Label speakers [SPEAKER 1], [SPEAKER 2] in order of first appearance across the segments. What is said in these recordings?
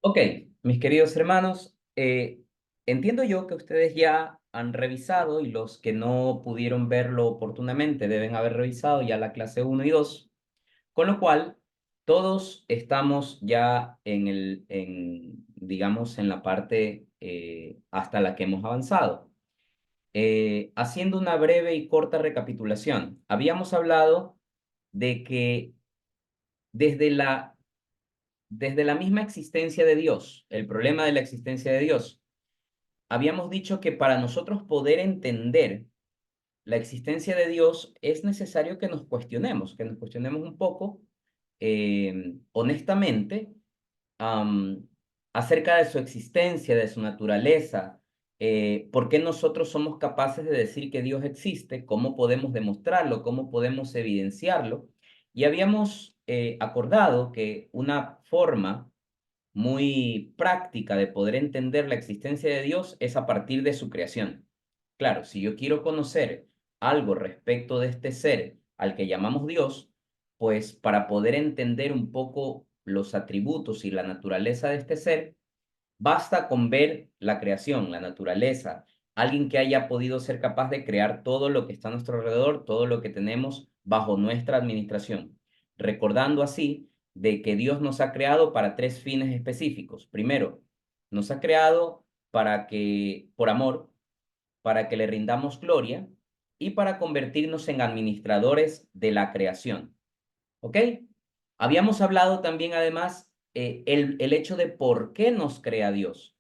[SPEAKER 1] Ok, mis queridos hermanos, entiendo yo que ustedes ya han revisado y los que no pudieron verlo oportunamente deben haber revisado ya la clase uno y 2, con lo cual todos estamos ya digamos, en la parte hasta la que hemos avanzado. Haciendo una breve y corta recapitulación, habíamos hablado de que desde desde la misma existencia de Dios, el problema de la existencia de Dios, habíamos dicho que para nosotros poder entender la existencia de Dios es necesario que nos cuestionemos un poco, honestamente, am, acerca de su existencia, de su naturaleza, por qué nosotros somos capaces de decir que Dios existe, cómo podemos demostrarlo, cómo podemos evidenciarlo. Y habíamos acordado que una forma muy práctica de poder entender la existencia de Dios es a partir de su creación. Claro, si yo quiero conocer algo respecto de este ser al que llamamos Dios, pues para poder entender un poco los atributos y la naturaleza de este ser, basta con ver la creación, la naturaleza, alguien que haya podido ser capaz de crear todo lo que está a nuestro alrededor, todo lo que tenemos bajo nuestra administración, recordando así de que Dios nos ha creado para tres fines específicos. Primero, nos ha creado por amor, para que le rindamos gloria y para convertirnos en administradores de la creación. ¿Ok? Habíamos hablado también, además, el hecho de por qué nos crea Dios.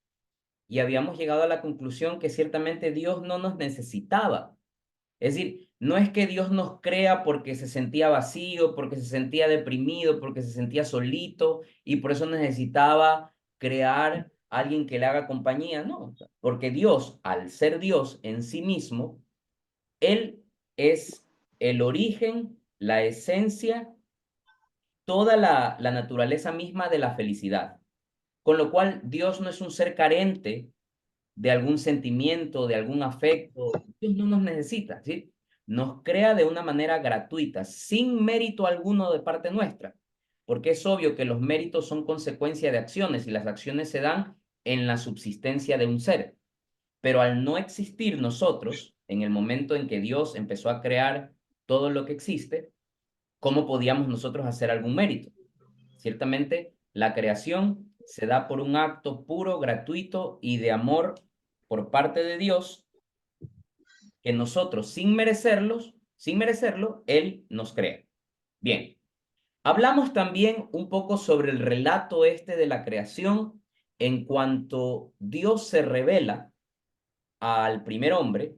[SPEAKER 1] Y habíamos llegado a la conclusión que ciertamente Dios no nos necesitaba. Es decir, no es que Dios nos crea porque se sentía vacío, porque se sentía deprimido, porque se sentía solito y por eso necesitaba crear a alguien que le haga compañía. No, porque Dios, al ser Dios en sí mismo, Él es el origen, la esencia, toda la naturaleza misma de la felicidad. Con lo cual, Dios no es un ser carente de algún sentimiento, de algún afecto. Dios no nos necesita, ¿sí? Nos crea de una manera gratuita, sin mérito alguno de parte nuestra, porque es obvio que los méritos son consecuencia de acciones y las acciones se dan en la subsistencia de un ser. Pero al no existir nosotros, en el momento en que Dios empezó a crear todo lo que existe, ¿cómo podíamos nosotros hacer algún mérito? Ciertamente, la creación se da por un acto puro, gratuito y de amor por parte de Dios, que nosotros, sin merecerlo, Él nos crea. Bien, hablamos también un poco sobre el relato este de la creación en cuanto Dios se revela al primer hombre,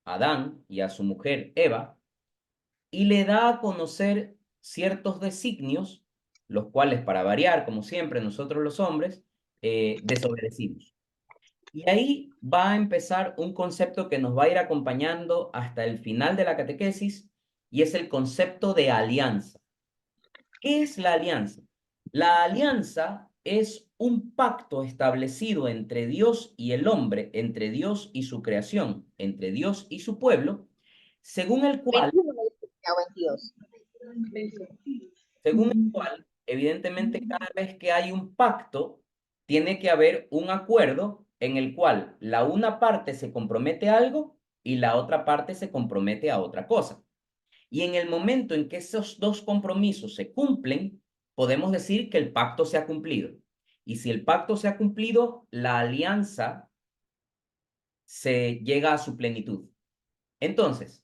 [SPEAKER 1] Adán, y a su mujer Eva, y le da a conocer ciertos designios, los cuales, para variar, como siempre, nosotros los hombres, desobedecimos. Y ahí va a empezar un concepto que nos va a ir acompañando hasta el final de la catequesis, y es el concepto de alianza. ¿Qué es la alianza? La alianza es un pacto establecido entre Dios y el hombre, entre Dios y su creación, entre Dios y su pueblo, según el cual
[SPEAKER 2] 21 me dijiste, o 22.
[SPEAKER 1] evidentemente, cada vez que hay un pacto, tiene que haber un acuerdo en el cual la una parte se compromete a algo y la otra parte se compromete a otra cosa. Y en el momento en que esos dos compromisos se cumplen, podemos decir que el pacto se ha cumplido. Y si el pacto se ha cumplido, la alianza se llega a su plenitud. Entonces,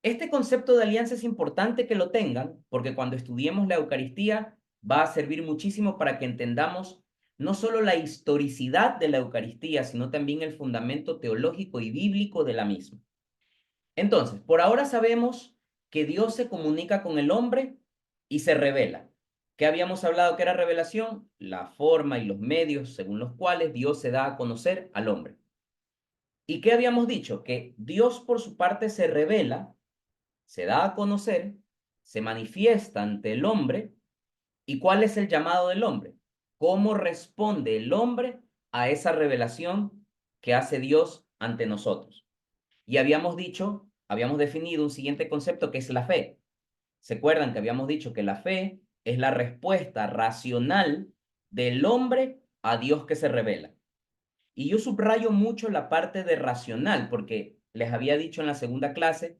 [SPEAKER 1] este concepto de alianza es importante que lo tengan porque cuando estudiemos la Eucaristía va a servir muchísimo para que entendamos no solo la historicidad de la Eucaristía, sino también el fundamento teológico y bíblico de la misma. Entonces, por ahora sabemos que Dios se comunica con el hombre y se revela. ¿Qué habíamos hablado que era revelación? La forma y los medios según los cuales Dios se da a conocer al hombre. ¿Y qué habíamos dicho? Que Dios por su parte se revela, se da a conocer, se manifiesta ante el hombre. ¿Y cuál es el llamado del hombre? ¿Cómo responde el hombre a esa revelación que hace Dios ante nosotros? Y habíamos definido un siguiente concepto que es la fe. ¿Se acuerdan que habíamos dicho que la fe es la respuesta racional del hombre a Dios que se revela. Y yo subrayo mucho la parte de racional, porque les había dicho en la segunda clase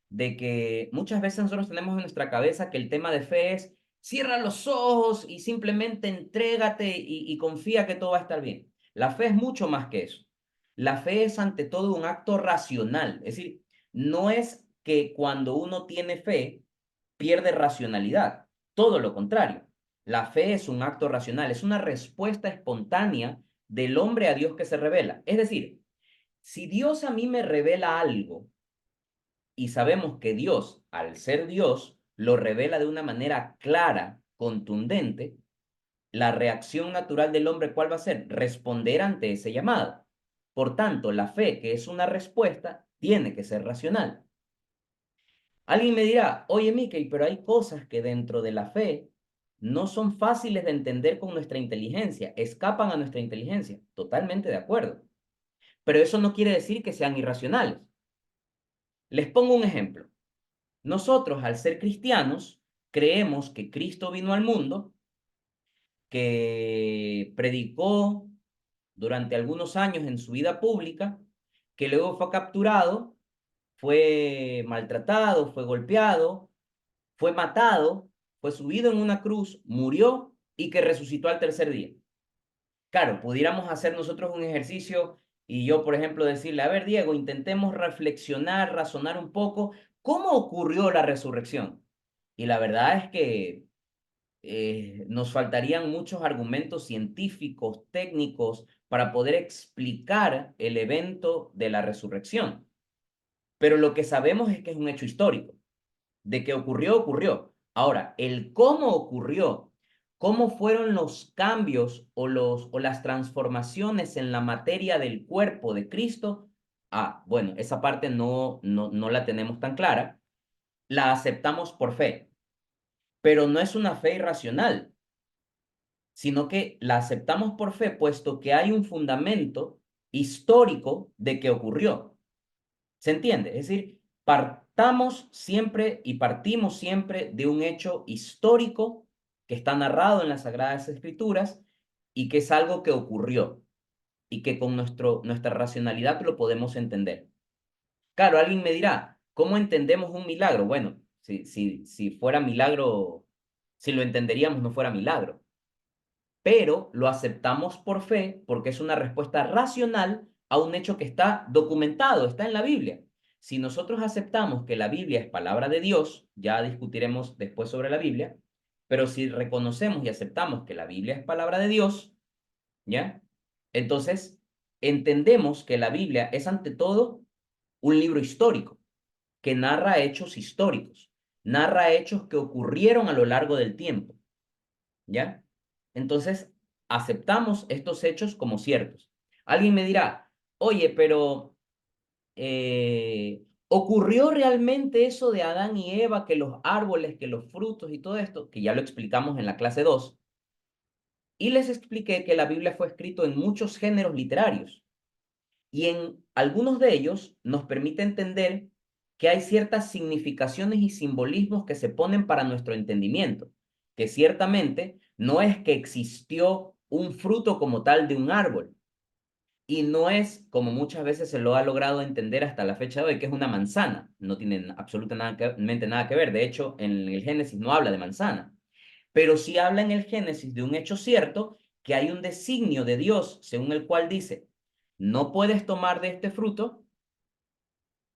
[SPEAKER 1] de que muchas veces nosotros tenemos en nuestra cabeza que el tema de fe es cierra los ojos y simplemente entrégate y confía que todo va a estar bien. La fe es mucho más que eso. La fe es ante todo un acto racional, es decir, no es que cuando uno tiene fe pierde racionalidad, todo lo contrario. La fe es un acto racional, es una respuesta espontánea del hombre a Dios que se revela. Es decir, si Dios a mí me revela algo, y sabemos que Dios, al ser Dios, lo revela de una manera clara, contundente, la reacción natural del hombre, ¿cuál va a ser? Responder ante ese llamado. Por tanto, la fe, que es una respuesta, tiene que ser racional. Alguien me dirá, oye, Mickey, pero hay cosas que dentro de la fe no son fáciles de entender con nuestra inteligencia, escapan a nuestra inteligencia. Totalmente de acuerdo. Pero eso no quiere decir que sean irracionales. Les pongo un ejemplo. Nosotros, al ser cristianos, creemos que Cristo vino al mundo, que predicó durante algunos años en su vida pública, que luego fue capturado, fue maltratado, fue golpeado, fue matado, fue subido en una cruz, murió y que resucitó al tercer día. Claro, pudiéramos hacer nosotros un ejercicio y yo, por ejemplo, decirle, a ver, Diego, intentemos reflexionar, razonar un poco, ¿cómo ocurrió la resurrección? Y la verdad es que nos faltarían muchos argumentos científicos, técnicos, para poder explicar el evento de la resurrección. Pero lo que sabemos es que es un hecho histórico. De que ocurrió, ocurrió. Ahora, el cómo ocurrió, cómo fueron los cambios o las transformaciones en la materia del cuerpo de Cristo, bueno, esa parte no la tenemos tan clara, la aceptamos por fe, pero no es una fe irracional, sino que la aceptamos por fe, puesto que hay un fundamento histórico de que ocurrió. ¿Se entiende? Es decir, partamos siempre y partimos siempre de un hecho histórico que está narrado en las Sagradas Escrituras y que es algo que ocurrió y que con nuestra racionalidad lo podemos entender. Claro, alguien me dirá, ¿cómo entendemos un milagro? Bueno, si fuera milagro, si lo entenderíamos, no fuera milagro, pero lo aceptamos por fe porque es una respuesta racional a un hecho que está documentado, está en la Biblia. Si nosotros aceptamos que la Biblia es palabra de Dios, ya discutiremos después sobre la Biblia, pero si reconocemos y aceptamos que la Biblia es palabra de Dios, ¿ya? Entonces, entendemos que la Biblia es ante todo un libro histórico que narra hechos históricos, narra hechos que ocurrieron a lo largo del tiempo. ¿Ya? Entonces, aceptamos estos hechos como ciertos. Alguien me dirá, oye, pero ¿ocurrió realmente eso de Adán y Eva, que los árboles, que los frutos y todo esto? Que ya lo explicamos en la clase 2. Y les expliqué que la Biblia fue escrito en muchos géneros literarios. Y en algunos de ellos nos permite entender que hay ciertas significaciones y simbolismos que se ponen para nuestro entendimiento, que ciertamente no es que existió un fruto como tal de un árbol, y no es como muchas veces se lo ha logrado entender hasta la fecha de hoy, que es una manzana, no tiene absolutamente nada que ver, de hecho en el Génesis no habla de manzana, pero sí habla en el Génesis de un hecho cierto, que hay un designio de Dios según el cual dice, no puedes tomar de este fruto,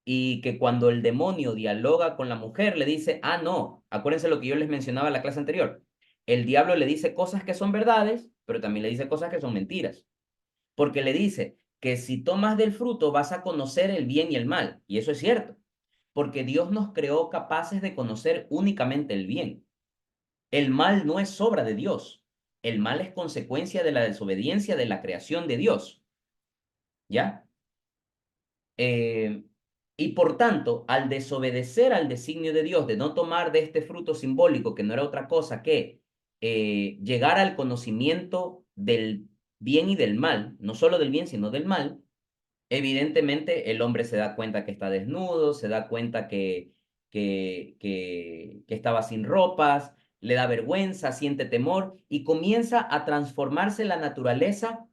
[SPEAKER 1] y que cuando el demonio dialoga con la mujer le dice, no, acuérdense lo que yo les mencionaba en la clase anterior, el diablo le dice cosas que son verdades, pero también le dice cosas que son mentiras, porque le dice que si tomas del fruto vas a conocer el bien y el mal, y eso es cierto, porque Dios nos creó capaces de conocer únicamente el bien. El mal no es obra de Dios, el mal es consecuencia de la desobediencia de la creación de Dios, ¿ya? Eh, y por tanto, al desobedecer al designio de Dios de no tomar de este fruto simbólico, que no era otra cosa que llegar al conocimiento del bien y del mal, no solo del bien, sino del mal, evidentemente el hombre se da cuenta que está desnudo, se da cuenta que estaba sin ropas, le da vergüenza, siente temor y comienza a transformarse la naturaleza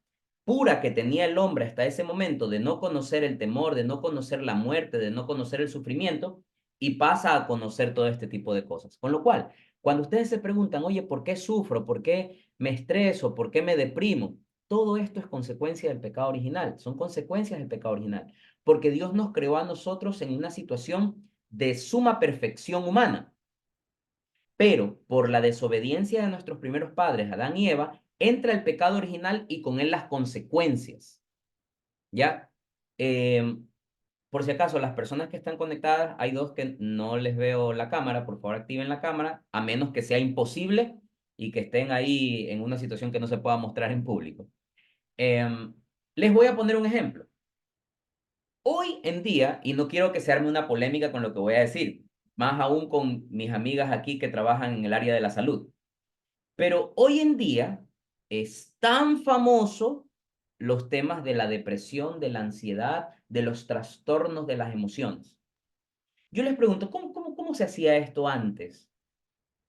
[SPEAKER 1] pura que tenía el hombre hasta ese momento de no conocer el temor, de no conocer la muerte, de no conocer el sufrimiento, y pasa a conocer todo este tipo de cosas. Con lo cual, cuando ustedes se preguntan, oye, ¿por qué sufro? ¿Por qué me estreso? ¿Por qué me deprimo? Todo esto es consecuencia del pecado original, son consecuencias del pecado original, porque Dios nos creó a nosotros en una situación de suma perfección humana, pero por la desobediencia de nuestros primeros padres, Adán y Eva, entra el pecado original y con él las consecuencias, ¿ya? Em, por si acaso, las personas que están conectadas, hay dos que no les veo la cámara, por favor activen la cámara, a menos que sea imposible y que estén ahí en una situación que no se pueda mostrar en público. Em, Les voy a poner un ejemplo. Hoy en día, y no quiero que se arme una polémica con lo que voy a decir, más aún con mis amigas aquí que trabajan en el área de la salud, pero hoy en día es tan famoso los temas de la depresión, de la ansiedad, de los trastornos de las emociones. Yo les pregunto, ¿cómo se hacía esto antes?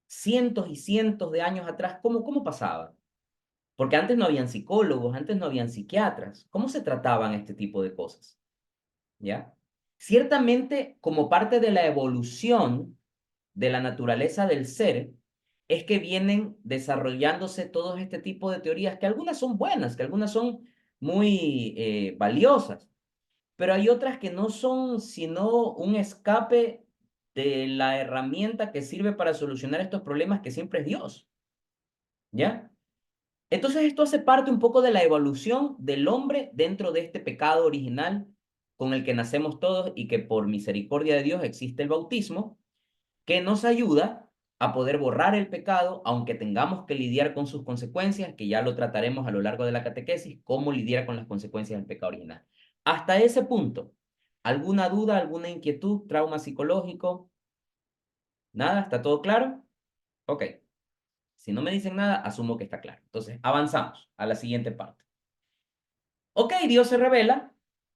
[SPEAKER 1] Cientos y cientos de años atrás, ¿cómo pasaba? Porque antes no habían psicólogos, antes no habían psiquiatras. ¿Cómo se trataban este tipo de cosas? ¿Ya? Ciertamente, como parte de la evolución de la naturaleza del ser, es que vienen desarrollándose todo este tipo de teorías, que algunas son buenas, que algunas son muy valiosas, pero hay otras que no son sino un escape de la herramienta que sirve para solucionar estos problemas que siempre es Dios, ¿ya? Entonces esto hace parte un poco de la evolución del hombre dentro de este pecado original con el que nacemos todos y que por misericordia de Dios existe el bautismo, que nos ayuda a poder borrar el pecado, aunque tengamos que lidiar con sus consecuencias, que ya lo trataremos a lo largo de la catequesis, cómo lidiar con las consecuencias del pecado original. Hasta ese punto, ¿alguna duda, alguna inquietud, trauma psicológico? ¿Nada? ¿Está todo claro? Ok. Si no me dicen nada, asumo que está claro. Entonces, avanzamos a la siguiente parte. Ok, Dios se revela,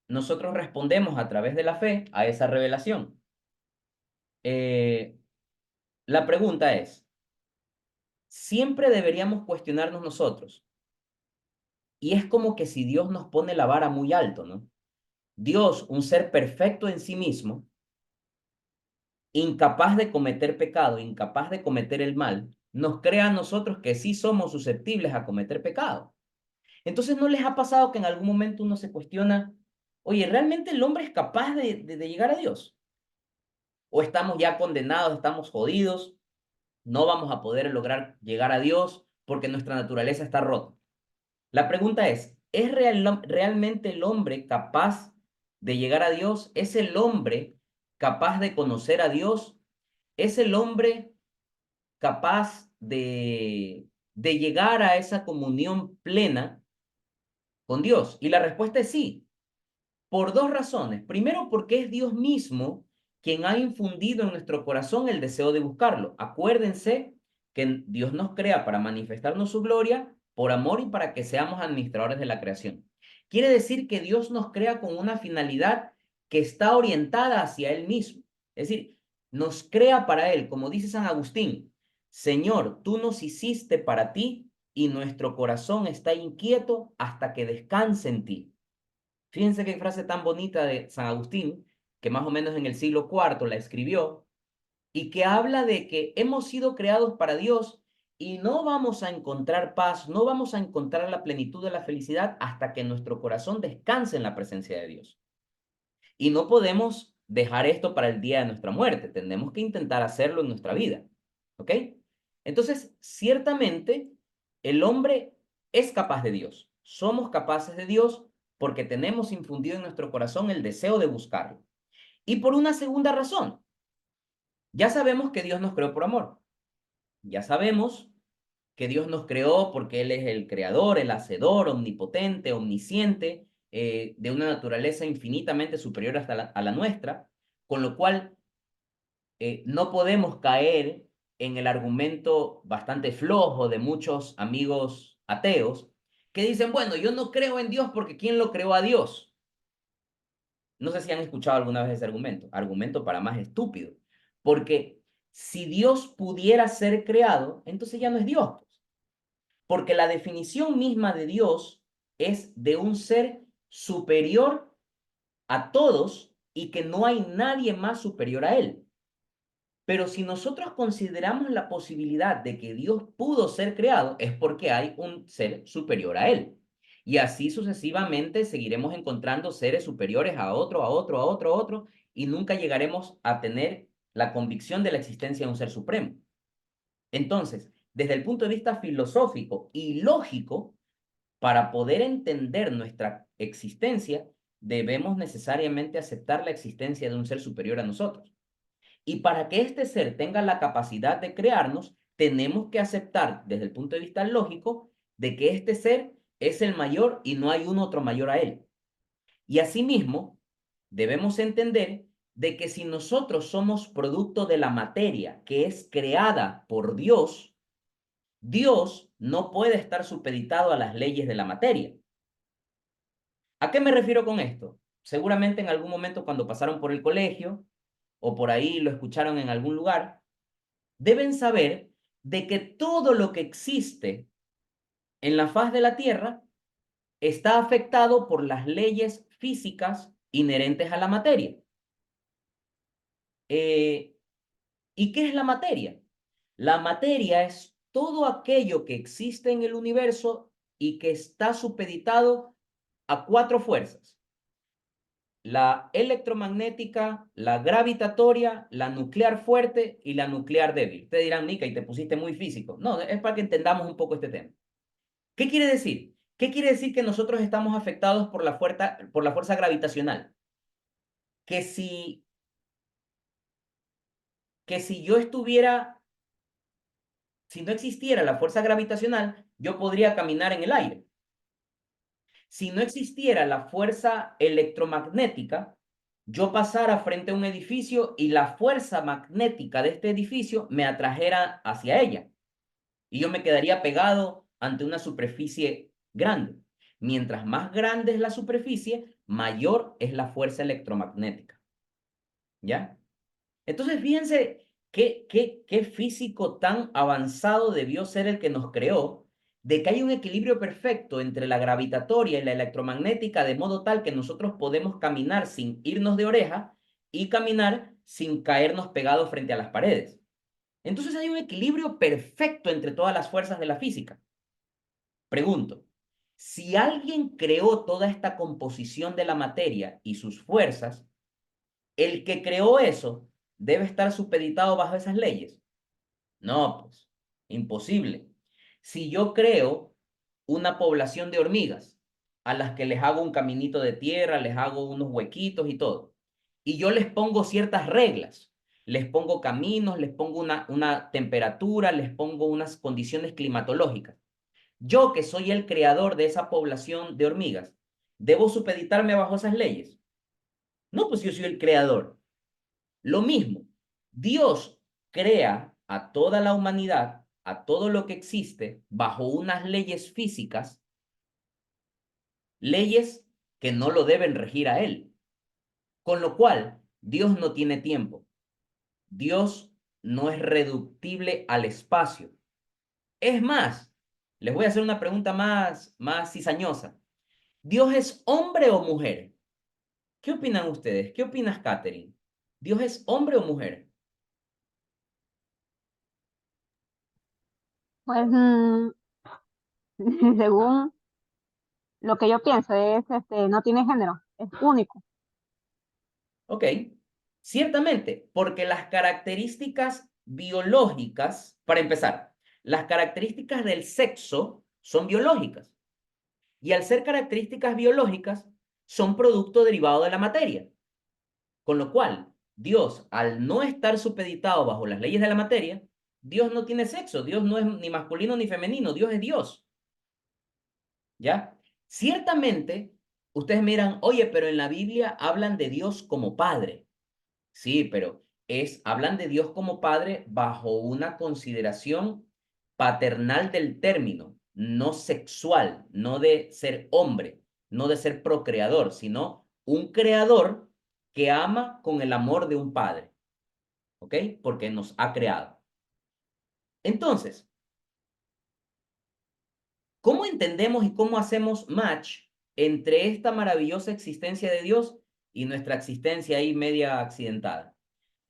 [SPEAKER 1] nosotros respondemos a través de la fe a esa revelación. Eh, la pregunta es, siempre deberíamos cuestionarnos nosotros. Y es como que si Dios nos pone la vara muy alto, ¿no? Dios, un ser perfecto en sí mismo, incapaz de cometer pecado, incapaz de cometer el mal, nos crea a nosotros que sí somos susceptibles a cometer pecado. Entonces, ¿no les ha pasado que en algún momento uno se cuestiona, oye, ¿realmente el hombre es capaz de llegar a Dios? ¿O estamos ya condenados, estamos jodidos, no vamos a poder lograr llegar a Dios porque nuestra naturaleza está rota? La pregunta ¿es realmente el hombre capaz de llegar a Dios? ¿Es el hombre capaz de conocer a Dios? ¿Es el hombre capaz de llegar a esa comunión plena con Dios? Y la respuesta es sí, por dos razones. Primero, porque es Dios mismo quien ha infundido en nuestro corazón el deseo de buscarlo. Acuérdense que Dios nos crea para manifestarnos su gloria por amor y para que seamos administradores de la creación. Quiere decir que Dios nos crea con una finalidad que está orientada hacia Él mismo. Es decir, nos crea para Él, como dice San Agustín, Señor, tú nos hiciste para ti y nuestro corazón está inquieto hasta que descanse en ti. Fíjense qué frase tan bonita de San Agustín, que más o menos en el siglo cuarto la escribió, y que habla de que hemos sido creados para Dios y no vamos a encontrar paz, no vamos a encontrar la plenitud de la felicidad hasta que nuestro corazón descanse en la presencia de Dios. Y no podemos dejar esto para el día de nuestra muerte, tenemos que intentar hacerlo en nuestra vida. ¿Ok? Entonces, ciertamente, el hombre es capaz de Dios. Somos capaces de Dios porque tenemos infundido en nuestro corazón el deseo de buscarlo. Y por una segunda razón, ya sabemos que Dios nos creó por amor. Ya sabemos que Dios nos creó porque Él es el creador, el hacedor, omnipotente, omnisciente, de una naturaleza infinitamente superior hasta a la nuestra, con lo cual no podemos caer en el argumento bastante flojo de muchos amigos ateos que dicen, bueno, yo no creo en Dios porque ¿quién lo creó a Dios? No sé si han escuchado alguna vez ese argumento, argumento para más estúpido, porque Si Dios pudiera ser creado, entonces ya no es Dios, porque la definición misma de Dios es de un ser superior a todos y que no hay nadie más superior a él. Pero si nosotros consideramos la posibilidad de que Dios pudo ser creado, es porque hay un ser superior a él. Y así sucesivamente seguiremos encontrando seres superiores a otro, a otro, a otro, a otro, y nunca llegaremos a tener la convicción de la existencia de un ser supremo. Entonces, desde el punto de vista filosófico y lógico, para poder entender nuestra existencia, debemos necesariamente aceptar la existencia de un ser superior a nosotros. Y para que este ser tenga la capacidad de crearnos, tenemos que aceptar desde el punto de vista lógico de que este ser es el mayor y no hay un otro mayor a él. Y asimismo, debemos entender de que si nosotros somos producto de la materia que es creada por Dios, Dios no puede estar supeditado a las leyes de la materia. ¿A qué me refiero con esto? Seguramente en algún momento cuando pasaron por el colegio o por ahí lo escucharon en algún lugar, deben saber de que todo lo que existe en la faz de la Tierra está afectado por las leyes físicas inherentes a la materia. Eh, ¿Y qué es la materia? La materia es todo aquello que existe en el universo y que está supeditado a cuatro fuerzas: la electromagnética, la gravitatoria, la nuclear fuerte y la nuclear débil. Ustedes dirán, Nica, y te pusiste muy físico. No, es para que entendamos un poco este tema. ¿Qué quiere decir? ¿Qué quiere decir que nosotros estamos afectados por la fuerza gravitacional? Que si, que si yo estuviera, si no existiera la fuerza gravitacional, yo podría caminar en el aire. Si no existiera la fuerza electromagnética, yo pasara frente a un edificio y la fuerza magnética de este edificio me atrajera hacia ella y yo me quedaría pegado ante una superficie grande. Mientras más grande es la superficie, mayor es la fuerza electromagnética. ¿Ya? Entonces, fíjense qué físico tan avanzado debió ser el que nos creó, de que hay un equilibrio perfecto entre la gravitatoria y la electromagnética, de modo tal que nosotros podemos caminar sin irnos de oreja y caminar sin caernos pegados frente a las paredes. Entonces hay un equilibrio perfecto entre todas las fuerzas de la física. Pregunto, si alguien creó toda esta composición de la materia y sus fuerzas, el que creó eso debe estar supeditado bajo esas leyes. No, pues, imposible. Si yo creo una población de hormigas a las que les hago un caminito de tierra, les hago unos huequitos y todo, y yo les pongo ciertas reglas, les pongo caminos, les pongo una temperatura, les pongo unas condiciones climatológicas. Yo, que soy el creador de esa población de hormigas, ¿debo supeditarme bajo esas leyes? No, pues yo soy el creador. Lo mismo, Dios crea a toda la humanidad, a todo lo que existe, bajo unas leyes físicas, leyes que no lo deben regir a él. Con lo cual, Dios no tiene tiempo. Dios no es reductible al espacio. Es más, les voy a hacer una pregunta más cizañosa. ¿Dios es hombre o mujer? ¿Qué opinan ustedes? ¿Qué opinas, Katherine? ¿Dios es hombre o mujer?
[SPEAKER 2] Pues según lo que yo pienso es, no tiene género, es único.
[SPEAKER 1] Ok, ciertamente, porque las características biológicas, para empezar, las características del sexo son biológicas y al ser características biológicas son producto derivado de la materia, con lo cual Dios, al no estar supeditado bajo las leyes de la materia, Dios no tiene sexo, Dios no es ni masculino ni femenino, Dios es Dios, ¿ya? Ciertamente, ustedes miran, oye, pero en la Biblia hablan de Dios como Padre. Sí, pero hablan de Dios como Padre bajo una consideración paternal del término, no sexual, no de ser hombre, no de ser procreador, sino un creador que ama con el amor de un padre. ¿ok? Porque nos ha creado. Entonces, ¿cómo entendemos y cómo hacemos match entre esta maravillosa existencia de Dios y nuestra existencia ahí media accidentada?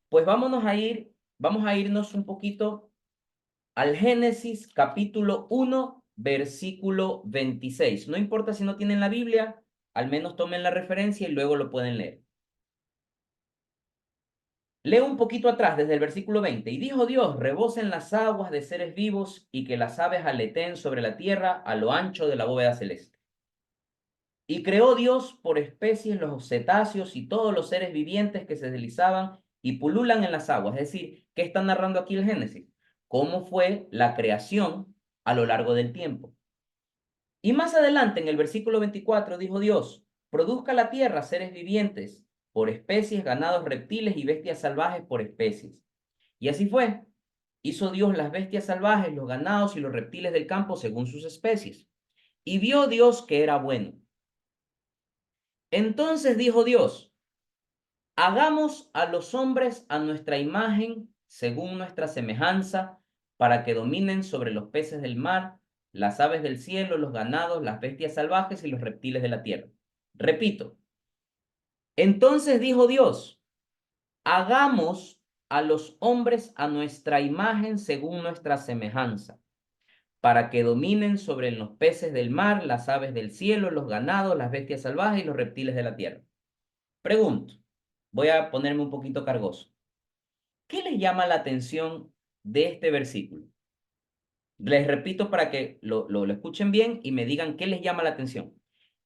[SPEAKER 1] Pues vamos a irnos un poquito al Génesis capítulo 1, versículo 26. No importa si no tienen la Biblia, al menos tomen la referencia y luego lo pueden leer. Leo un poquito atrás, desde el versículo 20. Y dijo Dios, rebosen las aguas de seres vivos y que las aves aleteen sobre la tierra a lo ancho de la bóveda celeste. Y creó Dios por especies los cetáceos y todos los seres vivientes que se deslizaban y pululan en las aguas. Es decir, ¿qué está narrando aquí el Génesis? ¿Cómo fue la creación a lo largo del tiempo? Y más adelante, en el versículo 24, dijo Dios, produzca la tierra seres vivientes por especies, ganados, reptiles y bestias salvajes por especies. Y así fue. Hizo Dios las bestias salvajes, los ganados y los reptiles del campo según sus especies. Y vio Dios que era bueno. Entonces dijo Dios, hagamos a los hombres a nuestra imagen, según nuestra semejanza, para que dominen sobre los peces del mar, las aves del cielo, los ganados, las bestias salvajes y los reptiles de la tierra. Repito, entonces dijo Dios, hagamos a los hombres a nuestra imagen, según nuestra semejanza, para que dominen sobre los peces del mar, las aves del cielo, los ganados, las bestias salvajes y los reptiles de la tierra. Pregunto, voy a ponerme un poquito cargoso. ¿Qué les llama la atención de este versículo? Les repito para que lo escuchen bien y me digan qué les llama la atención.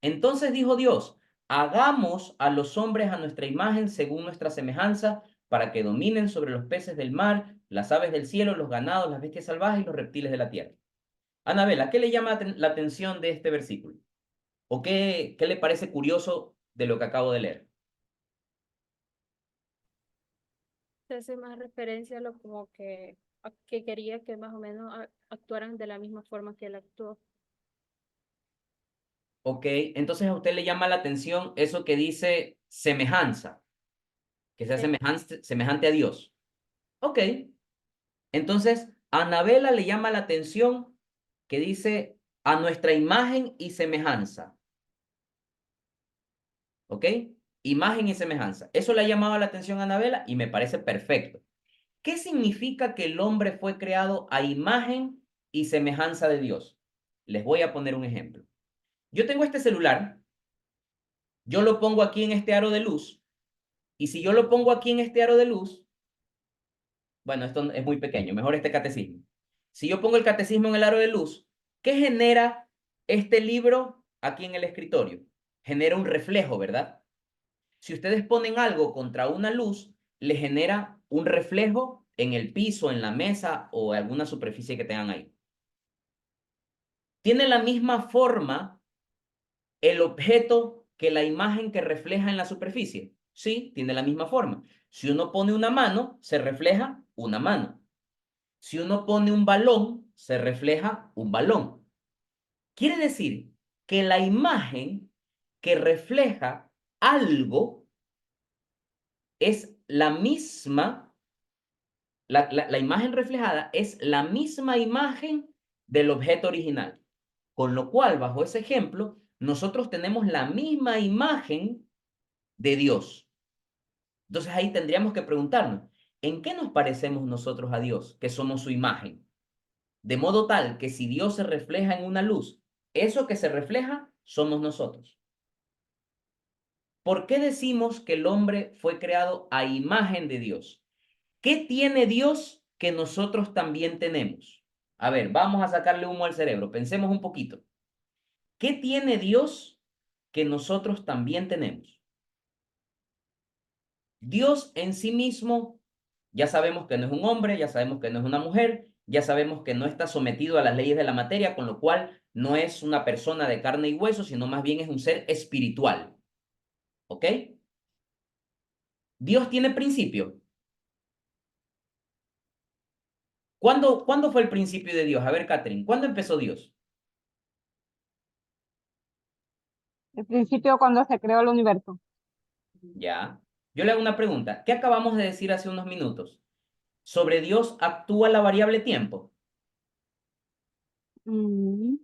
[SPEAKER 1] Entonces dijo Dios, hagamos a los hombres a nuestra imagen según nuestra semejanza, para que dominen sobre los peces del mar, las aves del cielo, los ganados, las bestias salvajes y los reptiles de la tierra. Anabela, ¿qué le llama la atención de este versículo? ¿O qué le parece curioso de lo que acabo de leer?
[SPEAKER 3] Se hace más referencia a lo como que, a que quería que más o menos actuaran de la misma forma que él actuó.
[SPEAKER 1] Ok, entonces a usted le llama la atención eso que dice semejanza, que sea
[SPEAKER 3] Sí.
[SPEAKER 1] semejante a Dios. Ok, entonces a Anabela le llama la atención que dice a nuestra imagen y semejanza. ¿Ok? Imagen y semejanza. Eso le ha llamado la atención a Anabela y me parece perfecto. ¿Qué significa que el hombre fue creado a imagen y semejanza de Dios? Les voy a poner un ejemplo. Yo tengo este celular, yo lo pongo aquí en este aro de luz, y si yo lo pongo aquí en este aro de luz, bueno, esto es muy pequeño, mejor este catecismo. Si yo pongo el catecismo en el aro de luz, ¿qué genera este libro aquí en el escritorio? Genera un reflejo, ¿verdad? Si ustedes ponen algo contra una luz, le genera un reflejo en el piso, en la mesa o alguna superficie que tengan ahí. Tiene la misma forma el objeto que la imagen que refleja en la superficie. Sí, tiene la misma forma. Si uno pone una mano, se refleja una mano. Si uno pone un balón, se refleja un balón. Quiere decir que la imagen que refleja algo es la misma, la imagen reflejada es la misma imagen del objeto original. Con lo cual, bajo ese ejemplo, nosotros tenemos la misma imagen de Dios. Entonces ahí tendríamos que preguntarnos, ¿en qué nos parecemos nosotros a Dios, que somos su imagen? De modo tal que si Dios se refleja en una luz, eso que se refleja somos nosotros. ¿Por qué decimos que el hombre fue creado a imagen de Dios? ¿Qué tiene Dios que nosotros también tenemos? A ver, vamos a sacarle humo al cerebro, pensemos un poquito. ¿Qué tiene Dios que nosotros también tenemos? Dios en sí mismo, ya sabemos que no es un hombre, ya sabemos que no es una mujer, ya sabemos que no está sometido a las leyes de la materia, con lo cual no es una persona de carne y hueso, sino más bien es un ser espiritual. ¿Ok? Dios tiene principio. ¿Cuándo fue el principio de Dios? A ver, Catherine, ¿cuándo empezó Dios?
[SPEAKER 2] El principio cuando se creó el universo.
[SPEAKER 1] Ya. Yo le hago una pregunta. ¿Qué acabamos de decir hace unos minutos? ¿Sobre Dios actúa la variable tiempo?
[SPEAKER 2] Mm,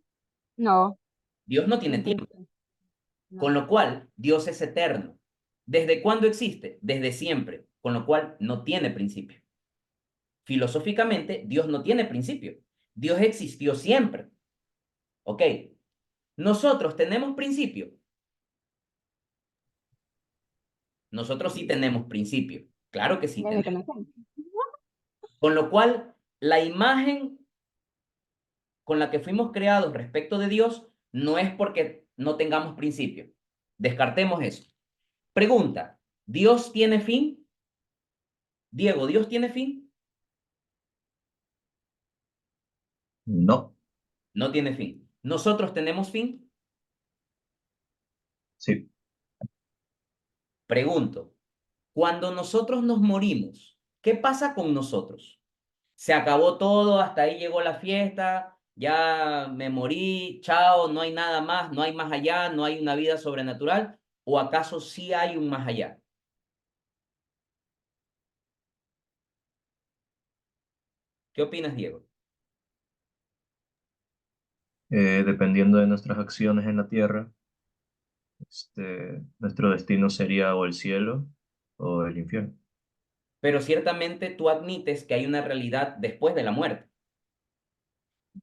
[SPEAKER 2] no,
[SPEAKER 1] Dios no tiene
[SPEAKER 2] en
[SPEAKER 1] tiempo,
[SPEAKER 2] principio, no.
[SPEAKER 1] con lo cual Dios es eterno. ¿Desde cuándo existe? Desde siempre, con lo cual no tiene principio. Filosóficamente, Dios no tiene principio. Dios existió siempre. ¿Ok? Nosotros tenemos principio. Nosotros sí tenemos principio. Claro que sí
[SPEAKER 2] Desde que
[SPEAKER 1] tenemos.
[SPEAKER 2] me siento.
[SPEAKER 1] Con lo cual, la imagen con la que fuimos creados respecto de Dios no es porque no tengamos principio. Descartemos eso. Pregunta, ¿Dios tiene fin? Diego, ¿Dios tiene fin?
[SPEAKER 4] No,
[SPEAKER 1] No tiene fin. ¿Nosotros tenemos fin?
[SPEAKER 4] sí.
[SPEAKER 1] Pregunto, cuando nosotros nos morimos, ¿qué pasa con nosotros? ¿Se acabó todo, hasta ahí llegó la fiesta, ya me morí, chao, no hay nada más, no hay más allá, no hay una vida sobrenatural? ¿O acaso sí hay un más allá? ¿Qué opinas, Diego?
[SPEAKER 4] Dependiendo de nuestras acciones en la tierra, nuestro destino sería o el cielo o el infierno.
[SPEAKER 1] Pero ciertamente tú admites que hay una realidad después de la muerte.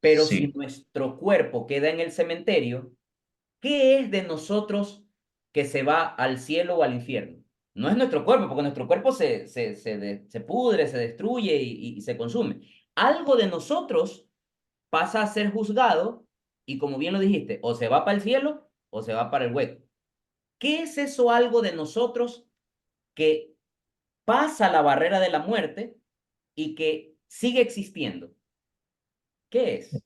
[SPEAKER 1] Pero si
[SPEAKER 4] Sí,
[SPEAKER 1] nuestro cuerpo queda en el cementerio, ¿qué es de nosotros que se va al cielo o al infierno? No es nuestro cuerpo, porque nuestro cuerpo se pudre, se destruye y se consume. Algo de nosotros pasa a ser juzgado y, como bien lo dijiste, o se va para el cielo o se va para el hueco. ¿Qué es eso algo de nosotros que pasa la barrera de la muerte y que sigue existiendo? ¿Qué es?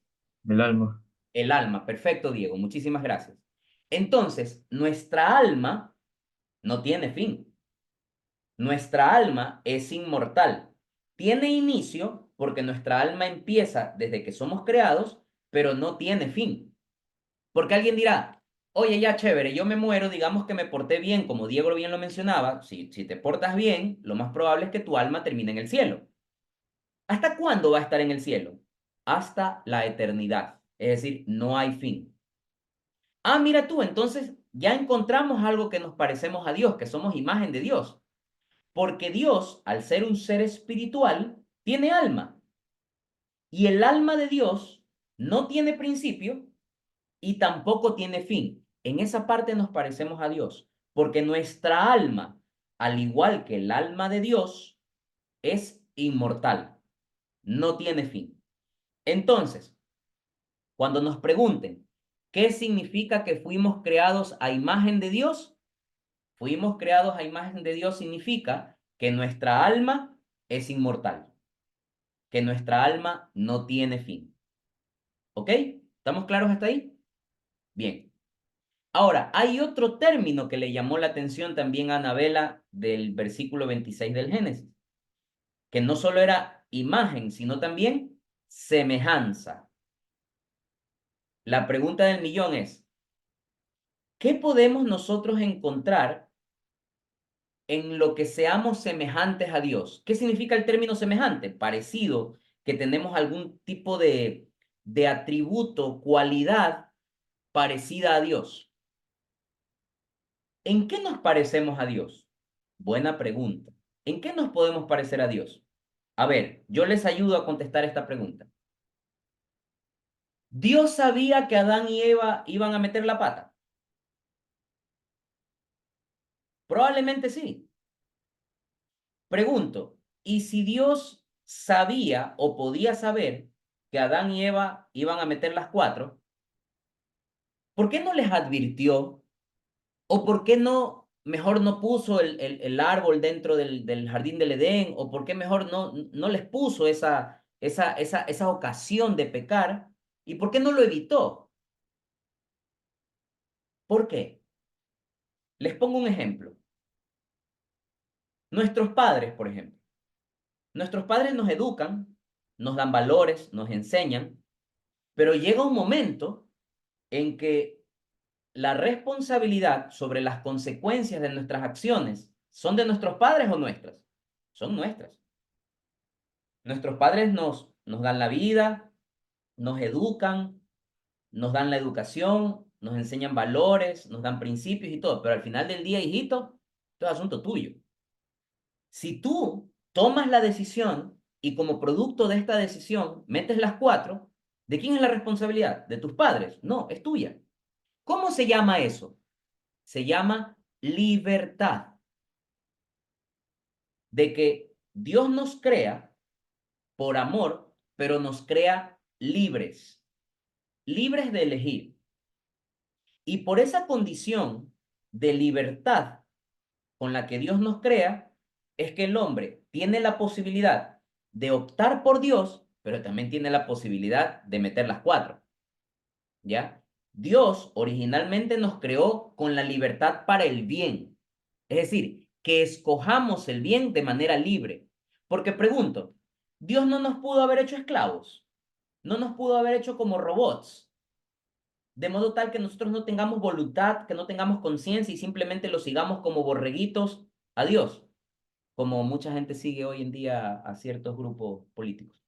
[SPEAKER 4] el alma.
[SPEAKER 1] El alma. Perfecto, Diego. Muchísimas gracias. Entonces, nuestra alma no tiene fin. Nuestra alma es inmortal. Tiene inicio porque nuestra alma empieza desde que somos creados, pero no tiene fin. Porque alguien dirá, oye, ya chévere, yo me muero, digamos que me porté bien, como Diego bien lo mencionaba, si te portas bien, lo más probable es que tu alma termine en el cielo. ¿Hasta cuándo va a estar en el cielo? Hasta la eternidad. Es decir, no hay fin. Ah, mira tú, entonces ya encontramos algo que nos parecemos a Dios, que somos imagen de Dios. Porque Dios, al ser un ser espiritual, tiene alma. Y el alma de Dios no tiene principio y tampoco tiene fin. En esa parte nos parecemos a Dios, porque nuestra alma, al igual que el alma de Dios, es inmortal, no tiene fin. Entonces, cuando nos pregunten, ¿qué significa que fuimos creados a imagen de Dios? Fuimos creados a imagen de Dios significa que nuestra alma es inmortal, que nuestra alma no tiene fin. ¿Ok? ¿Estamos claros hasta ahí? Bien. Ahora, hay otro término que le llamó la atención también a Anabela del versículo 26 del Génesis, que no solo era imagen, sino también semejanza. La pregunta del millón es, ¿qué podemos nosotros encontrar en lo que seamos semejantes a Dios? ¿Qué significa el término semejante? Parecido, que tenemos algún tipo de atributo, cualidad parecida a Dios. ¿En qué nos parecemos a Dios? Buena pregunta. ¿En qué nos podemos parecer a Dios? A ver, yo les ayudo a contestar esta pregunta. ¿Dios sabía que Adán y Eva iban a meter la pata? Probablemente sí. Pregunto, ¿y si Dios sabía o podía saber que Adán y Eva iban a meter las cuatro, por qué no les advirtió o por qué no, mejor no puso el árbol dentro del jardín del Edén o por qué mejor no les puso esa ocasión de pecar y por qué no lo evitó? ¿Por qué? Les pongo un ejemplo. Nuestros padres, por ejemplo. Nuestros padres nos educan, nos dan valores, nos enseñan, pero llega un momento en que la responsabilidad sobre las consecuencias de nuestras acciones son de nuestros padres o nuestras. Son nuestras. Nuestros padres nos dan la vida, nos educan, nos dan la educación, nos enseñan valores, nos dan principios y todo, pero al final del día, hijito, esto es asunto tuyo. Si tú tomas la decisión y como producto de esta decisión metes las 4, ¿de quién es la responsabilidad? ¿De tus padres? No, es tuya. ¿Cómo se llama eso? Se llama libertad. De que Dios nos crea por amor, pero nos crea libres, libres de elegir. Y por esa condición de libertad con la que Dios nos crea, es que el hombre tiene la posibilidad de optar por Dios, pero también tiene la posibilidad de meter las 4. ¿Ya? Dios originalmente nos creó con la libertad para el bien. Es decir, que escojamos el bien de manera libre. Porque pregunto, Dios no nos pudo haber hecho esclavos, no nos pudo haber hecho como robots, de modo tal que nosotros no tengamos voluntad, que no tengamos conciencia y simplemente lo sigamos como borreguitos a Dios, como mucha gente sigue hoy en día a ciertos grupos políticos.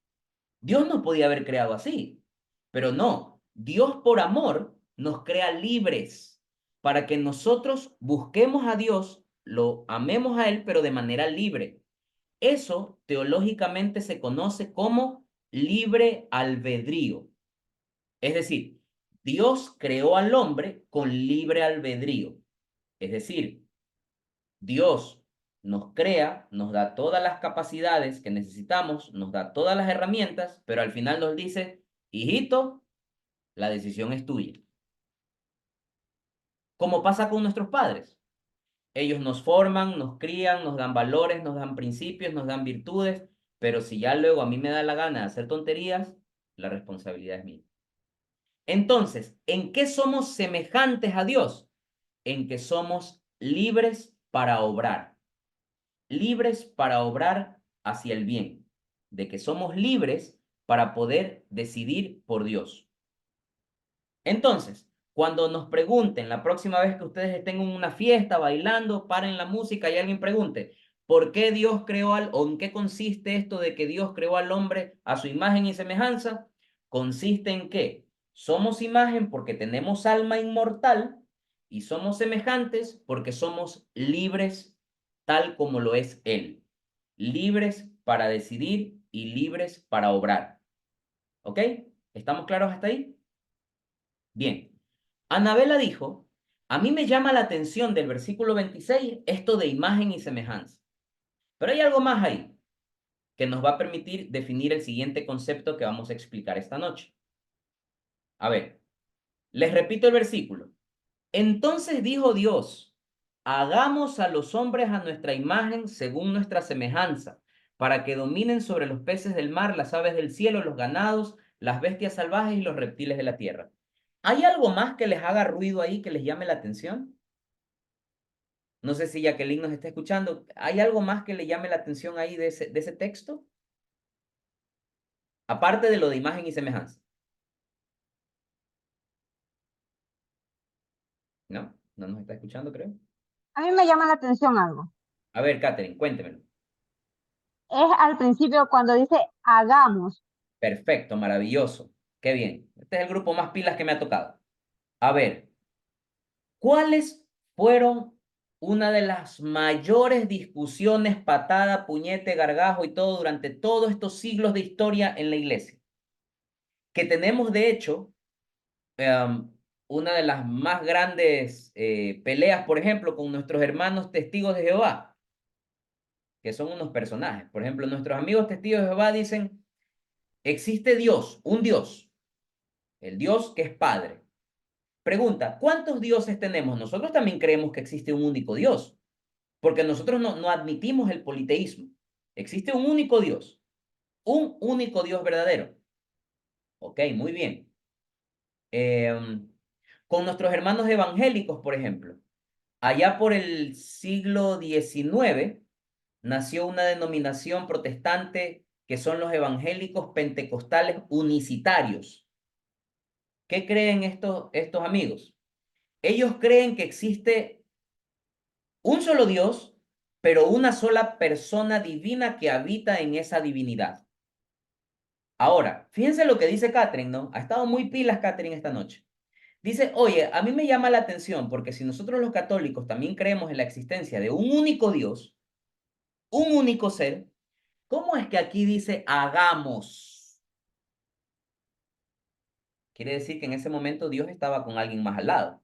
[SPEAKER 1] Dios nos podía haber creado así, pero no. Dios por amor nos crea libres para que nosotros busquemos a Dios, lo amemos a Él, pero de manera libre. Eso teológicamente se conoce como libre albedrío. Es decir, Dios creó al hombre con libre albedrío. Es decir, Dios nos crea, nos da todas las capacidades que necesitamos, nos da todas las herramientas, pero al final nos dice, hijito, la decisión es tuya. Como pasa con nuestros padres. Ellos nos forman, nos crían, nos dan valores, nos dan principios, nos dan virtudes, pero si ya luego a mí me da la gana de hacer tonterías, la responsabilidad es mía. Entonces, ¿en qué somos semejantes a Dios? En que somos libres para obrar. Libres para obrar hacia el bien. De que somos libres para poder decidir por Dios. Entonces, cuando nos pregunten la próxima vez que ustedes estén en una fiesta bailando, paren la música y alguien pregunte, ¿por qué Dios creó o en qué consiste esto de que Dios creó al hombre a su imagen y semejanza? Consiste en que somos imagen porque tenemos alma inmortal y somos semejantes porque somos libres tal como lo es Él. Libres para decidir y libres para obrar. ¿Ok? ¿Estamos claros hasta ahí? Bien, Anabela dijo, a mí me llama la atención del versículo 26 esto de imagen y semejanza. Pero hay algo más ahí que nos va a permitir definir el siguiente concepto que vamos a explicar esta noche. A ver, les repito el versículo. Entonces dijo Dios, hagamos a los hombres a nuestra imagen según nuestra semejanza, para que dominen sobre los peces del mar, las aves del cielo, los ganados, las bestias salvajes y los reptiles de la tierra. ¿Hay algo más que les haga ruido ahí, que les llame la atención? No sé si Jacqueline nos está escuchando. ¿Hay algo más que le llame la atención ahí de ese texto? Aparte de lo de imagen y semejanza. ¿No? No nos está escuchando, creo.
[SPEAKER 2] A mí me llama la atención algo.
[SPEAKER 1] A ver, Catherine, cuéntemelo.
[SPEAKER 2] Es al principio cuando dice hagamos.
[SPEAKER 1] Perfecto, maravilloso. Qué bien. Este es el grupo más pilas que me ha tocado. A ver, ¿cuáles fueron una de las mayores discusiones, patada, puñete, gargajo y todo durante todos estos siglos de historia en la iglesia? Que tenemos, de hecho, una de las más grandes peleas, por ejemplo, con nuestros hermanos testigos de Jehová, que son unos personajes. Por ejemplo, nuestros amigos testigos de Jehová dicen, existe Dios, un Dios, el Dios que es Padre. Pregunta, ¿cuántos dioses tenemos? Nosotros también creemos que existe un único Dios, porque nosotros no admitimos el politeísmo. Existe un único Dios verdadero. Ok, muy bien. Con nuestros hermanos evangélicos, por ejemplo, allá por el siglo XIX nació una denominación protestante que son los evangélicos pentecostales unicitarios. ¿Qué creen estos amigos? Ellos creen que existe un solo Dios, pero una sola persona divina que habita en esa divinidad. Ahora, fíjense lo que dice Catherine, ¿no? Ha estado muy pilas Catherine esta noche. Dice, oye, a mí me llama la atención porque si nosotros los católicos también creemos en la existencia de un único Dios, un único ser, ¿cómo es que aquí dice hagamos? Quiere decir que en ese momento Dios estaba con alguien más al lado.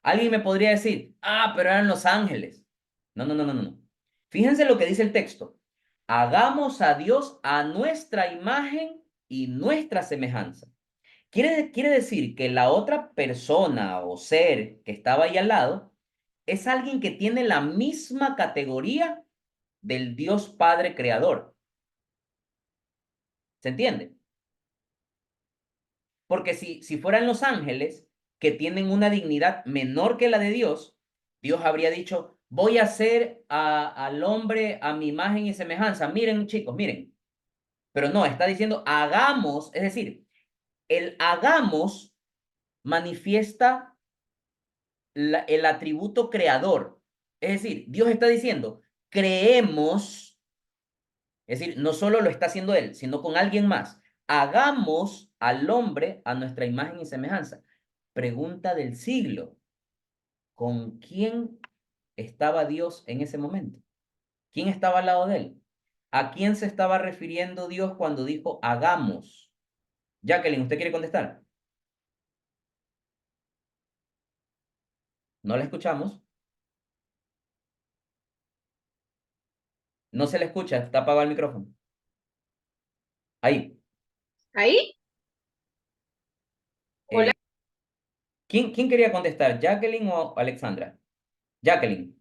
[SPEAKER 1] Alguien me podría decir, ah, pero eran los ángeles. No, no, no, no, no, no. Fíjense lo que dice el texto. Hagamos a Dios a nuestra imagen y nuestra semejanza. Quiere decir que la otra persona o ser que estaba ahí al lado es alguien que tiene la misma categoría del Dios Padre Creador. ¿Se entiende? Porque si fueran los ángeles que tienen una dignidad menor que la de Dios, Dios habría dicho, voy a hacer al hombre a mi imagen y semejanza. Miren, chicos, miren. Pero no, está diciendo hagamos, es decir, el hagamos manifiesta el atributo creador. Es decir, Dios está diciendo, creemos, es decir, no solo lo está haciendo Él, sino con alguien más. Hagamos al hombre a nuestra imagen y semejanza. Pregunta del siglo, ¿con quién estaba Dios en ese momento? ¿Quién estaba al lado de Él? ¿A quién se estaba refiriendo Dios cuando dijo hagamos? Jacqueline, ¿usted quiere contestar? No la escuchamos. No se le escucha, está apagado el micrófono. Ahí.
[SPEAKER 5] ¿Ahí? Hola.
[SPEAKER 1] Eh, ¿quién quería contestar? ¿Jacqueline o Alexandra? Jacqueline.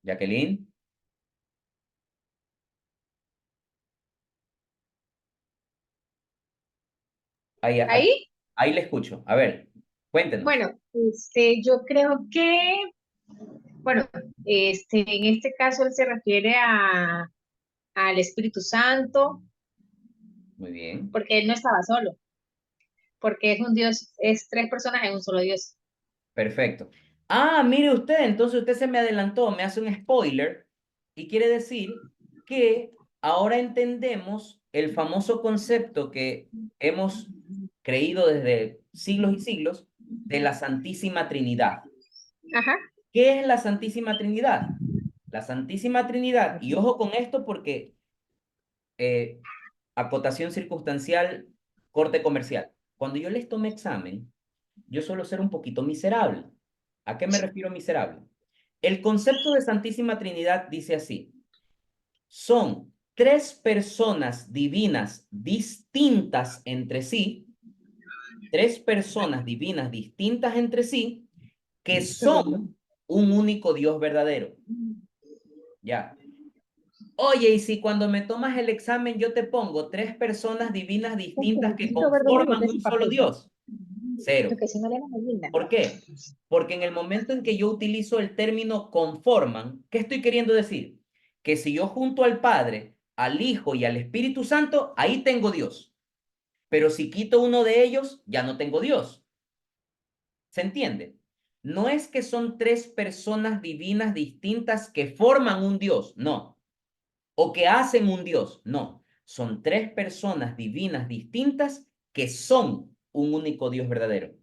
[SPEAKER 1] Jacqueline. Ahí,
[SPEAKER 5] ¿Ahí?
[SPEAKER 1] ahí le escucho. A ver, cuéntenos.
[SPEAKER 5] Bueno, yo creo que, bueno, en este caso él se refiere al Espíritu Santo,
[SPEAKER 1] Muy bien.
[SPEAKER 5] porque él no estaba solo, porque es un Dios, es tres personas en un solo Dios.
[SPEAKER 1] Perfecto. Ah, mire usted, entonces usted se me adelantó, me hace un spoiler y quiere decir que ahora entendemos el famoso concepto que hemos creído desde siglos y siglos de la Santísima Trinidad.
[SPEAKER 5] Ajá.
[SPEAKER 1] ¿Qué es la Santísima Trinidad? La Santísima Trinidad, y ojo con esto porque eh, acotación circunstancial, corte comercial. Cuando yo les tome examen, yo suelo ser un poquito miserable. ¿A qué me refiero miserable? El concepto de Santísima Trinidad dice así: son tres personas divinas distintas entre sí, tres personas divinas distintas entre sí, que son un único Dios verdadero. Ya. Oye, y si cuando me tomas el examen yo te pongo tres personas divinas distintas que
[SPEAKER 5] Necesito ver dónde
[SPEAKER 1] conforman
[SPEAKER 5] boté ese
[SPEAKER 1] un solo
[SPEAKER 5] papel.
[SPEAKER 1] Dios. Cero.
[SPEAKER 5] Porque si no le dan linda.
[SPEAKER 1] ¿Por qué? Porque en el momento en que yo utilizo el término conforman, ¿qué estoy queriendo decir? Que si yo junto al Padre, al Hijo y al Espíritu Santo, ahí tengo Dios. Pero si quito uno de ellos, ya no tengo Dios. ¿Se entiende? No es que son tres personas divinas distintas que forman un Dios, no. O que hacen un Dios, no. Son tres personas divinas distintas que son un único Dios verdadero.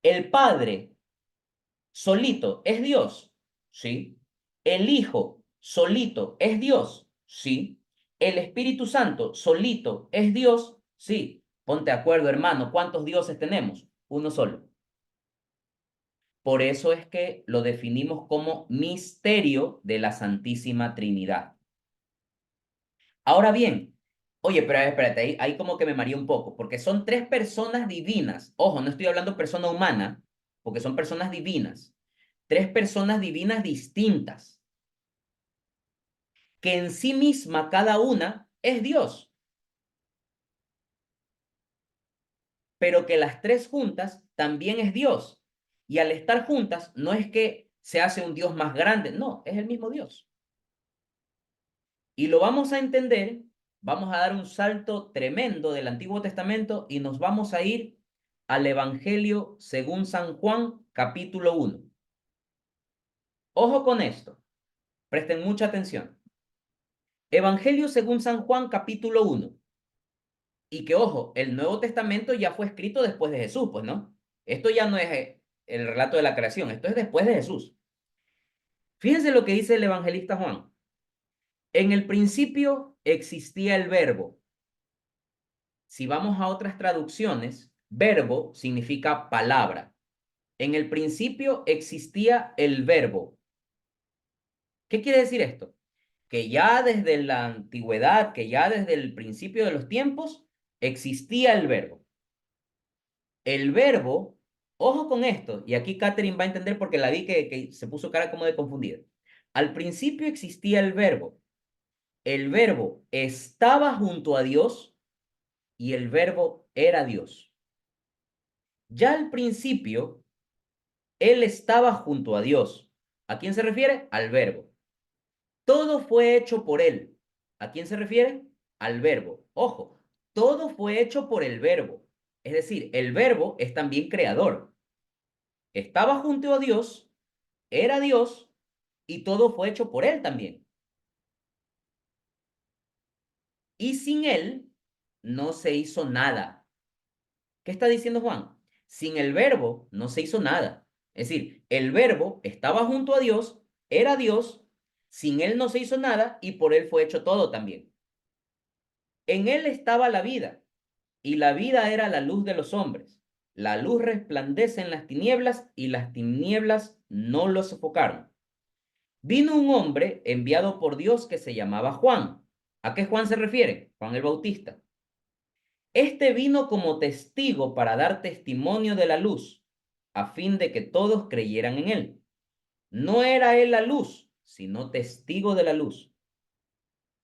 [SPEAKER 1] El Padre solito es Dios, ¿sí? El Hijo solito es Dios, ¿sí? El Espíritu Santo solito es Dios, sí. Ponte de acuerdo, hermano, ¿cuántos dioses tenemos? Uno solo. Por eso es que lo definimos como misterio de la Santísima Trinidad. Ahora bien, oye, pero espérate, ahí como que me mareé un poco, porque son tres personas divinas. Ojo, no estoy hablando persona humana, porque son personas divinas. Tres personas divinas distintas, que en sí misma cada una es Dios, pero que las tres juntas también es Dios. Y al estar juntas no es que se hace un Dios más grande, no, es el mismo Dios. Y lo vamos a entender, vamos a dar un salto tremendo del Antiguo Testamento y nos vamos a ir al Evangelio según San Juan, capítulo 1. Ojo con esto, presten mucha atención. Evangelio según San Juan, capítulo 1. Y que, ojo, el Nuevo Testamento ya fue escrito después de Jesús, pues, ¿no? Esto ya no es el relato de la creación, esto es después de Jesús. Fíjense lo que dice el evangelista Juan. En el principio existía el verbo. Si vamos a otras traducciones, verbo significa palabra. En el principio existía el verbo. ¿Qué quiere decir esto? Que ya desde la antigüedad, que ya desde el principio de los tiempos, existía el verbo. El verbo, ojo con esto, y aquí Catherine va a entender porque la vi que se puso cara como de confundida. Al principio existía el verbo. El verbo estaba junto a Dios y el verbo era Dios. Ya al principio, él estaba junto a Dios. ¿A quién se refiere? Al verbo. Todo fue hecho por él. ¿A quién se refiere? Al verbo. Ojo, todo fue hecho por el verbo. Es decir, el verbo es también creador. Estaba junto a Dios, era Dios y todo fue hecho por él también. Y sin él no se hizo nada. ¿Qué está diciendo Juan? Sin el verbo no se hizo nada. Es decir, el verbo estaba junto a Dios, era Dios, sin él no se hizo nada y por él fue hecho todo también. En él estaba la vida y la vida era la luz de los hombres. La luz resplandece en las tinieblas y las tinieblas no lo sofocaron. Vino un hombre enviado por Dios que se llamaba Juan. ¿A qué Juan se refiere? Juan el Bautista. Este vino como testigo para dar testimonio de la luz, a fin de que todos creyeran en él. No era él la luz, sino testigo de la luz.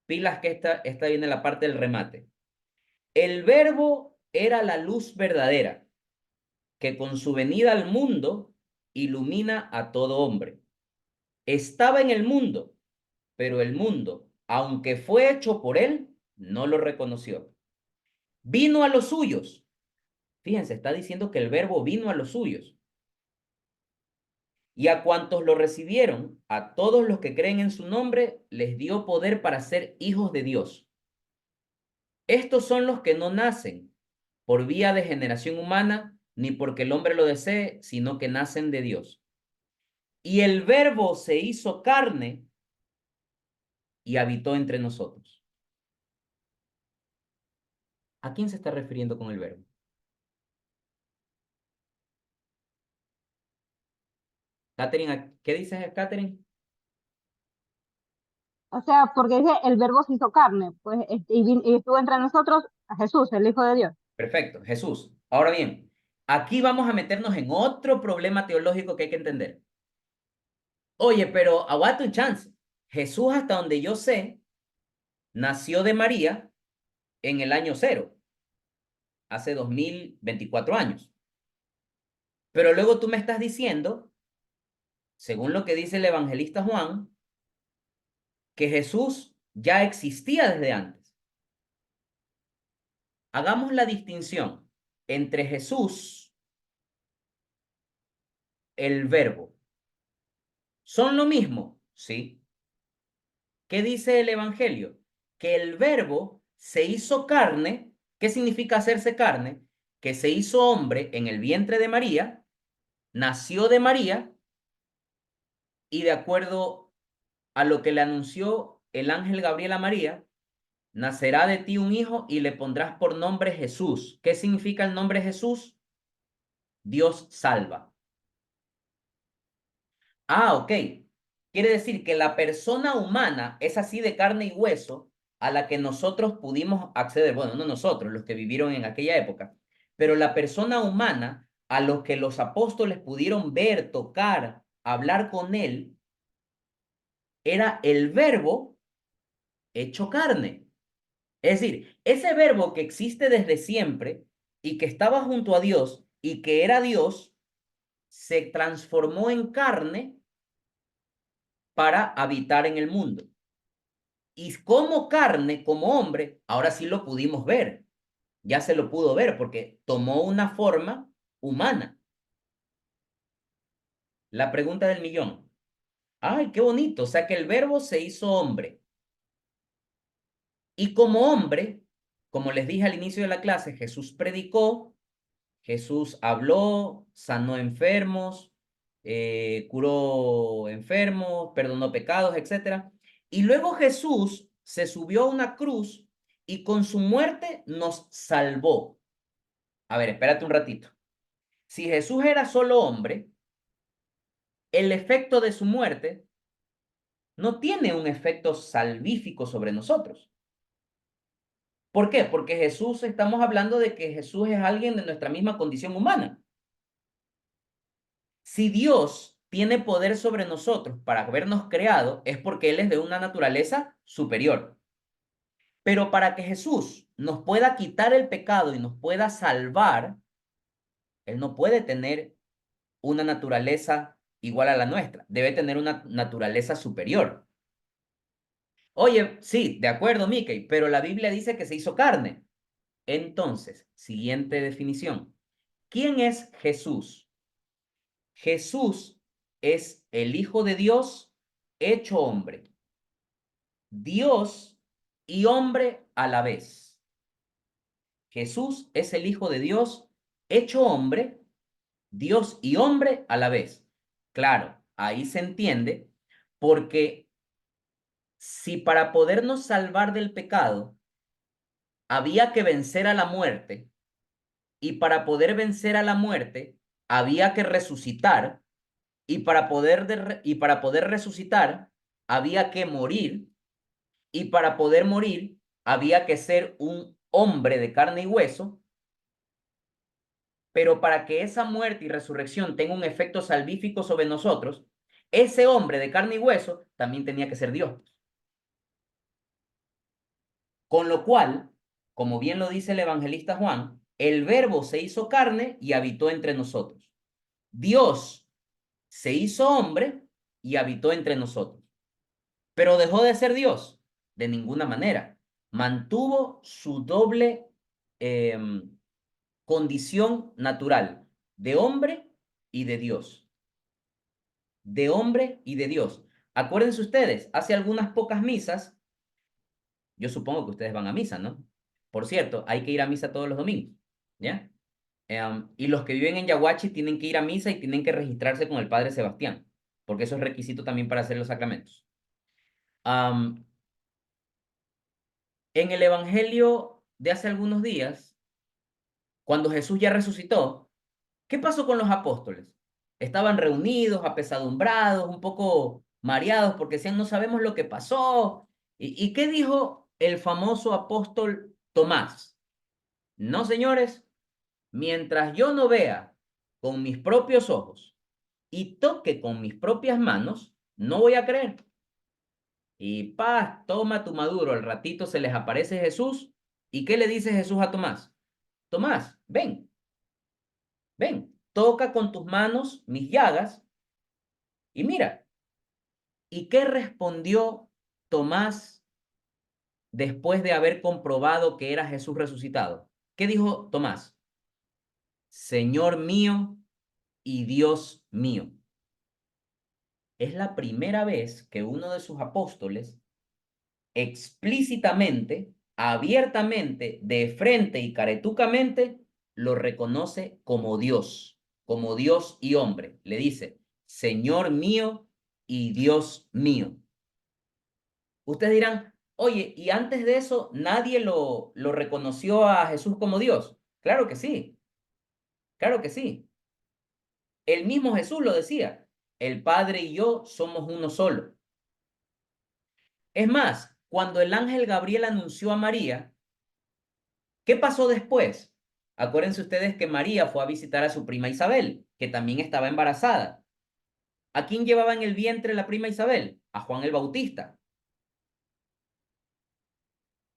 [SPEAKER 1] Pilas que esta viene la parte del remate. El verbo era la luz verdadera, que con su venida al mundo ilumina a todo hombre. Estaba en el mundo, pero el mundo, aunque fue hecho por él, no lo reconoció. Vino a los suyos. Fíjense, está diciendo que el verbo vino a los suyos. Y a cuantos lo recibieron, a todos los que creen en su nombre, les dio poder para ser hijos de Dios. Estos son los que no nacen por vía de generación humana, ni porque el hombre lo desee, sino que nacen de Dios. Y el verbo se hizo carne y habitó entre nosotros. ¿A quién se está refiriendo con el verbo? Catherine, ¿qué dices, Catherine?
[SPEAKER 2] O sea, porque dice el verbo se hizo carne, pues, y estuvo entre nosotros a Jesús, el Hijo de Dios.
[SPEAKER 1] Perfecto, Jesús. Ahora bien, aquí vamos a meternos en otro problema teológico que hay que entender. Oye, pero aguanta un chance. Jesús, hasta donde yo sé, nació de María en el año cero, hace 2024 años. Pero luego tú me estás diciendo, según lo que dice el evangelista Juan, que Jesús ya existía desde antes. Hagamos la distinción entre Jesús, el verbo. ¿Son lo mismo? Sí. ¿Qué dice el evangelio? Que el verbo se hizo carne. ¿Qué significa hacerse carne? Que se hizo hombre en el vientre de María, nació de María y de acuerdo a lo que le anunció el ángel Gabriel a María, nacerá de ti un hijo y le pondrás por nombre Jesús. ¿Qué significa el nombre Jesús? Dios salva. Ah, ok. Quiere decir que la persona humana es así de carne y hueso a la que nosotros pudimos acceder. Bueno, no nosotros, los que vivieron en aquella época, pero la persona humana a los que los apóstoles pudieron ver, tocar, hablar con él, era el verbo hecho carne. Es decir, ese verbo que existe desde siempre y que estaba junto a Dios y que era Dios, se transformó en carne para habitar en el mundo. Y como carne, como hombre, ahora sí lo pudimos ver. Ya se lo pudo ver porque tomó una forma humana. La pregunta del millón. Ay, qué bonito. O sea que el verbo se hizo hombre. Y como hombre, como les dije al inicio de la clase, Jesús predicó, Jesús habló, sanó enfermos, curó enfermos, perdonó pecados, etc. Y luego Jesús se subió a una cruz y con su muerte nos salvó. A ver, espérate un ratito. Si Jesús era solo hombre, el efecto de su muerte no tiene un efecto salvífico sobre nosotros. ¿Por qué? Porque Jesús, estamos hablando de que Jesús es alguien de nuestra misma condición humana. Si Dios tiene poder sobre nosotros para habernos creado, es porque Él es de una naturaleza superior. Pero para que Jesús nos pueda quitar el pecado y nos pueda salvar, Él no puede tener una naturaleza igual a la nuestra. Debe tener una naturaleza superior. Oye, sí, de acuerdo, Mickey, pero la Biblia dice que se hizo carne. Entonces, siguiente definición. ¿Quién es Jesús? Jesús es el Hijo de Dios hecho hombre. Dios y hombre a la vez. Jesús es el Hijo de Dios hecho hombre, Dios y hombre a la vez. Claro, ahí se entiende porque si para podernos salvar del pecado había que vencer a la muerte y para poder vencer a la muerte había que resucitar y para poder resucitar había que morir y para poder morir había que ser un hombre de carne y hueso, pero para que esa muerte y resurrección tenga un efecto salvífico sobre nosotros, ese hombre de carne y hueso también tenía que ser Dios. Con lo cual, como bien lo dice el evangelista Juan, el Verbo se hizo carne y habitó entre nosotros. Dios se hizo hombre y habitó entre nosotros. Pero dejó de ser Dios, de ninguna manera. Mantuvo su doble condición natural, de hombre y de Dios. De hombre y de Dios. Acuérdense ustedes, hace algunas pocas misas, yo supongo que ustedes van a misa, ¿no? Por cierto, hay que ir a misa todos los domingos, ¿ya? Y los que viven en Yaguachi tienen que ir a misa y tienen que registrarse con el Padre Sebastián, porque eso es requisito también para hacer los sacramentos. En el Evangelio de hace algunos días, cuando Jesús ya resucitó, ¿qué pasó con los apóstoles? Estaban reunidos, apesadumbrados, un poco mareados porque decían, no sabemos lo que pasó. ¿Y qué dijo el famoso apóstol Tomás? No, señores, mientras yo no vea con mis propios ojos y toque con mis propias manos, no voy a creer. Y paz, toma tu maduro. Al ratito se les aparece Jesús. ¿Y qué le dice Jesús a Tomás? Tomás, ven, toca con tus manos mis llagas y mira. ¿Y qué respondió Tomás después de haber comprobado que era Jesús resucitado? ¿Qué dijo Tomás? Señor mío y Dios mío. Es la primera vez que uno de sus apóstoles explícitamente, abiertamente, de frente y caretucamente, lo reconoce como Dios y hombre. Le dice, Señor mío y Dios mío. Ustedes dirán, oye, ¿y antes de eso nadie lo reconoció a Jesús como Dios? Claro que sí, claro que sí. El mismo Jesús lo decía, el Padre y yo somos uno solo. Es más, cuando el ángel Gabriel anunció a María, ¿qué pasó después? Acuérdense ustedes que María fue a visitar a su prima Isabel, que también estaba embarazada. ¿A quién llevaba en el vientre la prima Isabel? A Juan el Bautista.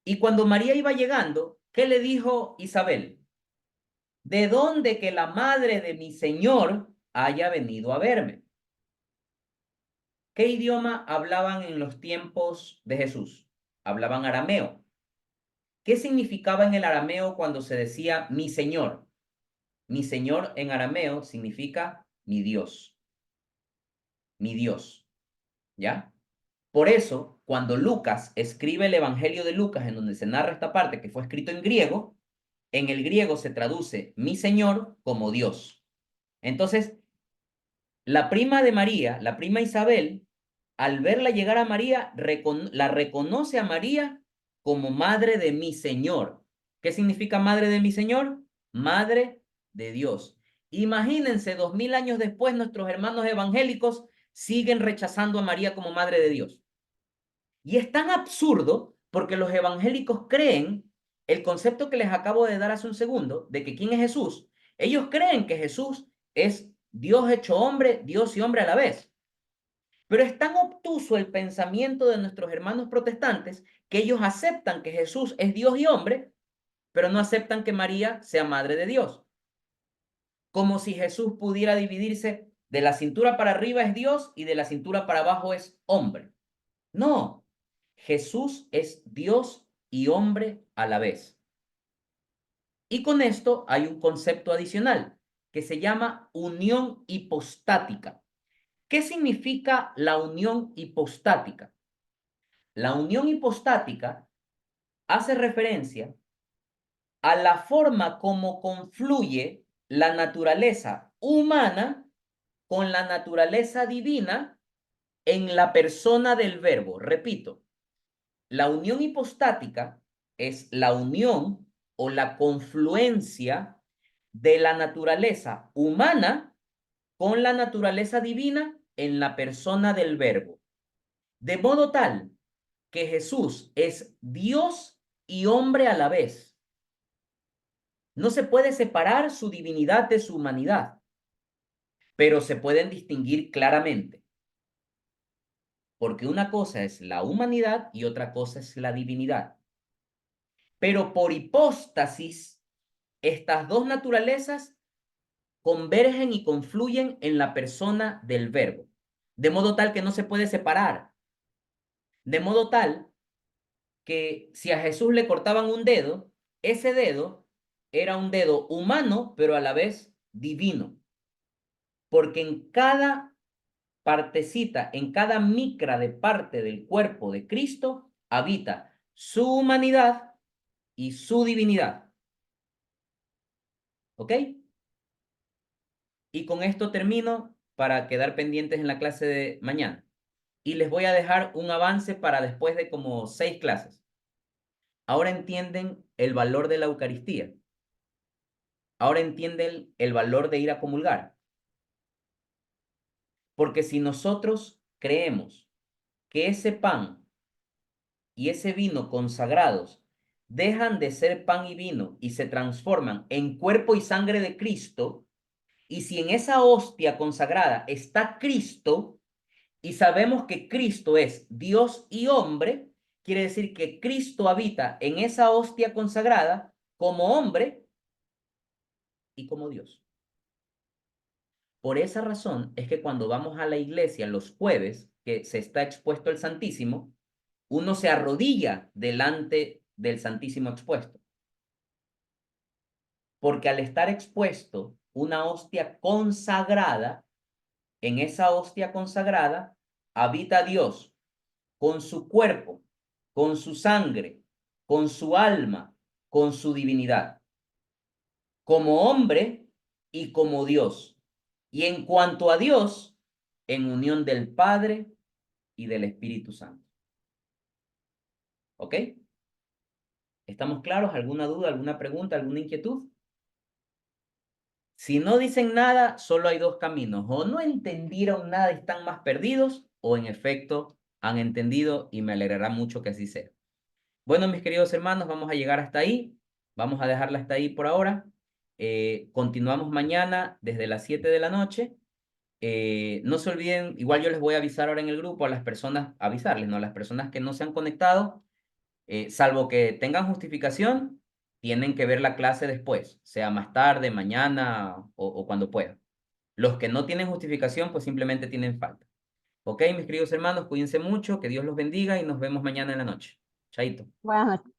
[SPEAKER 1] Y cuando María iba llegando, ¿qué le dijo Isabel? ¿De dónde que la madre de mi Señor haya venido a verme? ¿Qué idioma hablaban en los tiempos de Jesús? Hablaban arameo. ¿Qué significaba en el arameo cuando se decía mi Señor? Mi Señor en arameo significa mi Dios, ¿ya? Por eso, cuando Lucas escribe el Evangelio de Lucas, en donde se narra esta parte que fue escrito en griego, en el griego se traduce mi Señor como Dios. Entonces, la prima de María, la prima Isabel, al verla llegar a María, la reconoce a María como madre de mi Señor. ¿Qué significa madre de mi Señor? Madre de Dios. Imagínense, 2000 años después, nuestros hermanos evangélicos siguen rechazando a María como madre de Dios. Y es tan absurdo porque los evangélicos creen el concepto que les acabo de dar hace un segundo, de que ¿quién es Jesús? Ellos creen que Jesús es Dios hecho hombre, Dios y hombre a la vez. Pero es tan obtuso el pensamiento de nuestros hermanos protestantes que ellos aceptan que Jesús es Dios y hombre, pero no aceptan que María sea madre de Dios. Como si Jesús pudiera dividirse de la cintura para arriba es Dios y de la cintura para abajo es hombre. No, Jesús es Dios y hombre a la vez. Y con esto hay un concepto adicional que se llama unión hipostática. ¿Qué significa la unión hipostática? La unión hipostática hace referencia a la forma como confluye la naturaleza humana con la naturaleza divina en la persona del verbo. Repito, la unión hipostática es la unión o la confluencia de la naturaleza humana con la naturaleza divina en la persona del verbo. De modo tal que Jesús es Dios y hombre a la vez. No se puede separar su divinidad de su humanidad, pero se pueden distinguir claramente, porque una cosa es la humanidad y otra cosa es la divinidad. Pero por hipóstasis, estas dos naturalezas convergen y confluyen en la persona del verbo, de modo tal que no se puede separar, de modo tal que si a Jesús le cortaban un dedo, ese dedo era un dedo humano, pero a la vez divino, porque en cada partecita, en cada micra de parte del cuerpo de Cristo, habita su humanidad y su divinidad. ¿Ok? Y con esto termino para quedar pendientes en la clase de mañana. Y les voy a dejar un avance para después de como 6 clases. Ahora entienden el valor de la Eucaristía. Ahora entienden el valor de ir a comulgar. Porque si nosotros creemos que ese pan y ese vino consagrados dejan de ser pan y vino y se transforman en cuerpo y sangre de Cristo, y si en esa hostia consagrada está Cristo, y sabemos que Cristo es Dios y hombre, quiere decir que Cristo habita en esa hostia consagrada como hombre y como Dios. Por esa razón es que cuando vamos a la iglesia los jueves, que se está expuesto el Santísimo, uno se arrodilla delante del Santísimo expuesto. Porque al estar expuesto una hostia consagrada, en esa hostia consagrada habita Dios con su cuerpo, con su sangre, con su alma, con su divinidad, como hombre y como Dios. Y en cuanto a Dios, en unión del Padre y del Espíritu Santo. ¿Ok? ¿Estamos claros? ¿Alguna duda, alguna pregunta, alguna inquietud? Si no dicen nada, solo hay dos caminos. O no entendieron nada y están más perdidos, o en efecto han entendido y me alegrará mucho que así sea. Bueno, mis queridos hermanos, vamos a llegar hasta ahí. Vamos a dejarla hasta ahí por ahora. Continuamos mañana desde las 7 de la noche. No se olviden, igual yo les voy a avisar ahora en el grupo a las personas, avisarles, ¿no? A las personas que no se han conectado, salvo que tengan justificación, tienen que ver la clase después, sea más tarde, mañana o cuando puedan. Los que no tienen justificación, pues simplemente tienen falta. Ok, mis queridos hermanos, cuídense mucho, que Dios los bendiga y nos vemos mañana en la noche. Chaito.
[SPEAKER 2] Buenas noches.